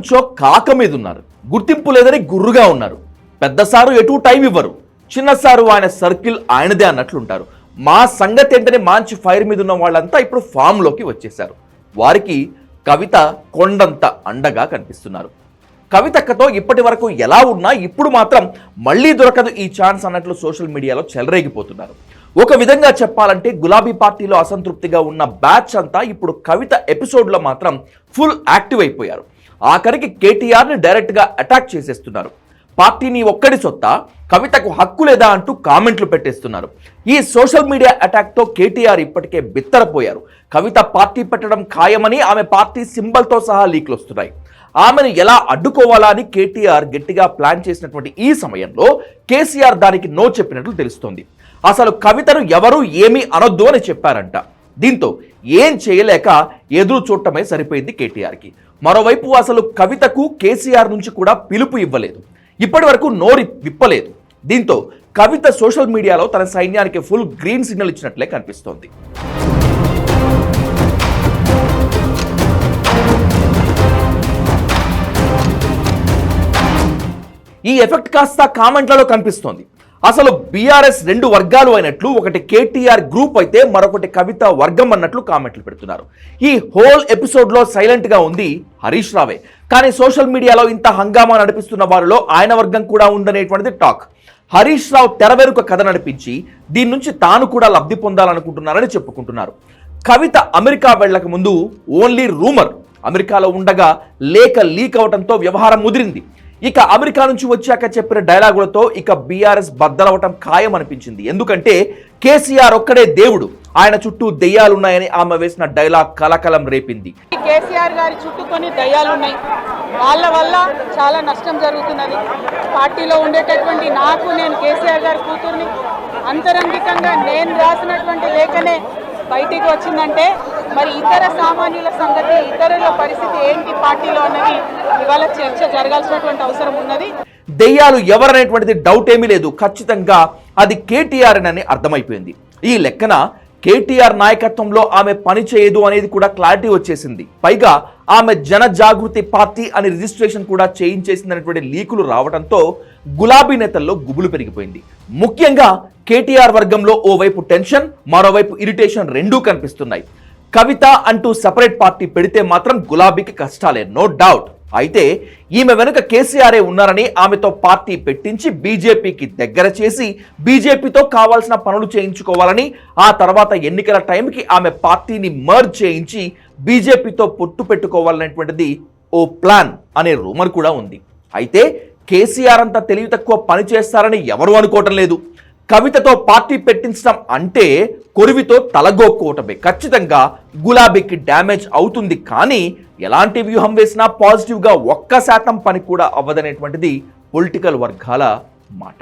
నుంచో కాక మీద ఉన్నారు. గుర్తింపు లేదని గుర్రుగా ఉన్నారు. పెద్ద సారు ఎటు టైం ఇవ్వరు. చిన్న సారు ఆయన సర్కిల్ ఆయనదే అన్నట్లుంటారు. మా సంగతి ఏంటనే మంచి ఫైర్ మీద ఉన్న వాళ్ళంతా ఇప్పుడు ఫామ్లోకి వచ్చేశారు. వారికి కవిత కొండంత అండగా కనిపిస్తున్నారు. కవితక్కతో ఇప్పటి వరకు ఎలా ఉన్నా ఇప్పుడు మాత్రం మళ్ళీ దొరకదు ఈ ఛాన్స్ అన్నట్లు సోషల్ మీడియాలో చెలరేగిపోతున్నారు. ఒక విధంగా చెప్పాలంటే గులాబీ పార్టీలో అసంతృప్తిగా ఉన్న బ్యాచ్ అంతా ఇప్పుడు కవిత ఎపిసోడ్లో మాత్రం ఫుల్ యాక్టివ్ అయిపోయారు. ఆఖరికి కేటీఆర్ని డైరెక్ట్గా అటాక్ చేసేస్తున్నారు. పార్టీని ఒక్కడి సొత్తా, కవితకు హక్కు లేదా అంటూ కామెంట్లు పెట్టేస్తున్నారు. ఈ సోషల్ మీడియా అటాక్తో కేటీఆర్ ఇప్పటికే బిత్తరపోయారు. కవిత పార్టీ పెట్టడం ఖాయమని ఆమె పార్టీ సింబల్తో సహా లీక్లు వస్తున్నాయి. ఆమెను ఎలా అడ్డుకోవాలా అని కేటీఆర్ గట్టిగా ప్లాన్ చేసినటువంటి ఈ సమయంలో కేసీఆర్ దానికి నో చెప్పినట్లు తెలుస్తోంది. అసలు కవితను ఎవరూ ఏమీ అనొద్దు అని చెప్పారంట. దీంతో ఏం చేయలేక ఎదురు చూడటమే సరిపోయింది కేటీఆర్కి. మరోవైపు అసలు కవితకు కేసీఆర్ నుంచి కూడా పిలుపు ఇవ్వలేదు. ఇప్పటి వరకు నోరు విప్పలేదు. దీంతో కవిత సోషల్ మీడియాలో తన సైన్యానికి ఫుల్ గ్రీన్ సిగ్నల్ ఇచ్చినట్లే కనిపిస్తోంది. ఈ ఎఫెక్ట్ కాస్త కామెంట్లలో కనిపిస్తోంది. అసలు బీఆర్ఎస్ రెండు వర్గాలు అయినట్లు, ఒకటి కేటీఆర్ గ్రూప్ అయితే మరొకటి కవిత వర్గం అన్నట్లు కామెంట్లు పెడుతున్నారు. ఈ హోల్ ఎపిసోడ్లో సైలెంట్గా ఉంది హరీష్ రావే. కానీ సోషల్ మీడియాలో ఇంత హంగామా నడిపిస్తున్న వారిలో ఆయన వర్గం కూడా ఉందనేటువంటిది టాక్. హరీష్ రావు తెర వెనుక కథ నడిపించి దీని నుంచి తాను కూడా లబ్ధి పొందాలనుకుంటున్నారని చెప్పుకుంటున్నారు. కవిత అమెరికా వెళ్ళక ముందు ఓన్లీ రూమర్, అమెరికాలో ఉండగా లేఖ లీక్ అవడంతో వ్యవహారం ముదిరింది. ఇక అమెరికా నుంచి వచ్చాక చెప్పిన డైలాగులతో ఇక బీఆర్ఎస్ బద్దలవటం ఖాయం అనిపించింది. ఎందుకంటే కేసీఆర్ ఒక్కడే దేవుడు, ఆయన చుట్టూ దెయ్యాలున్నాయని ఆమె వేసిన డైలాగ్ కలకలం రేపింది. కేసీఆర్ గారి చుట్టూ కొన్ని దయ్యాలున్నాయి, వాళ్ళ వల్ల చాలా నష్టం జరుగుతున్నది. పార్టీలో ఉండేటటువంటి నేను కేసీఆర్ గారి కూతుర్ని, అంతరంగికంగా నేను రాసినటువంటి లేఖనే బయటికి వచ్చిందంటే మరి ఇతర సామాన్యుల సంగతి, ఇతరుల పరిస్థితి ఏంటి పార్టీలో అన్నది ఇవాళ చర్చ జరగాల్సినటువంటి అవసరం ఉన్నది. దెయ్యాలు ఎవరనేటువంటిది డౌట్ ఏమీ లేదు. ఖచ్చితంగా అది కేటీఆర్ అని అర్థమైపోయింది. ఈ లెక్కన కేటీఆర్ నాయకత్వంలో ఆమె పని చేయదు అనేది కూడా క్లారిటీ వచ్చేసింది. పైగా ఆమె జన జాగృతి పార్టీ అని రిజిస్ట్రేషన్ కూడా చేయించేసిందనేటువంటి లీకులు రావడంతో గులాబీ నేతల్లో గుబులు పెరిగిపోయింది. ముఖ్యంగా కేటీఆర్ వర్గంలో ఓవైపు టెన్షన్, మరోవైపు ఇరిటేషన్ రెండూ కనిపిస్తున్నాయి. కవిత అంటూ సెపరేట్ పార్టీ పెడితే మాత్రం గులాబీకి కష్టాలే, నో డౌట్. అయితే ఈమె వెనుక కేసీఆరే ఉన్నారని, ఆమెతో పార్టీ పెట్టించి బీజేపీకి దగ్గర చేసి బీజేపీతో కావాల్సిన పనులు చేయించుకోవాలని, ఆ తర్వాత ఎన్నికల టైంకి ఆమె పార్టీని మర్జ్ చేయించి బీజేపీతో పొట్టు పెట్టుకోవాలనేటువంటిది ఓ ప్లాన్ అనే రూమర్ కూడా ఉంది. అయితే కేసీఆర్ అంతా తెలివి తక్కువ పని చేస్తారని ఎవరు అనుకోవటం లేదు. కవితతో పార్టీ పెట్టించడం అంటే కొరివితో తలగొక్కోవటమే. ఖచ్చితంగా గులాబీకి డ్యామేజ్ అవుతుంది. కానీ ఎలాంటి వ్యూహం వేసినా పాజిటివ్గా 1% పని కూడా అవ్వదనేటువంటిది పొలిటికల్ వర్గాల మాట.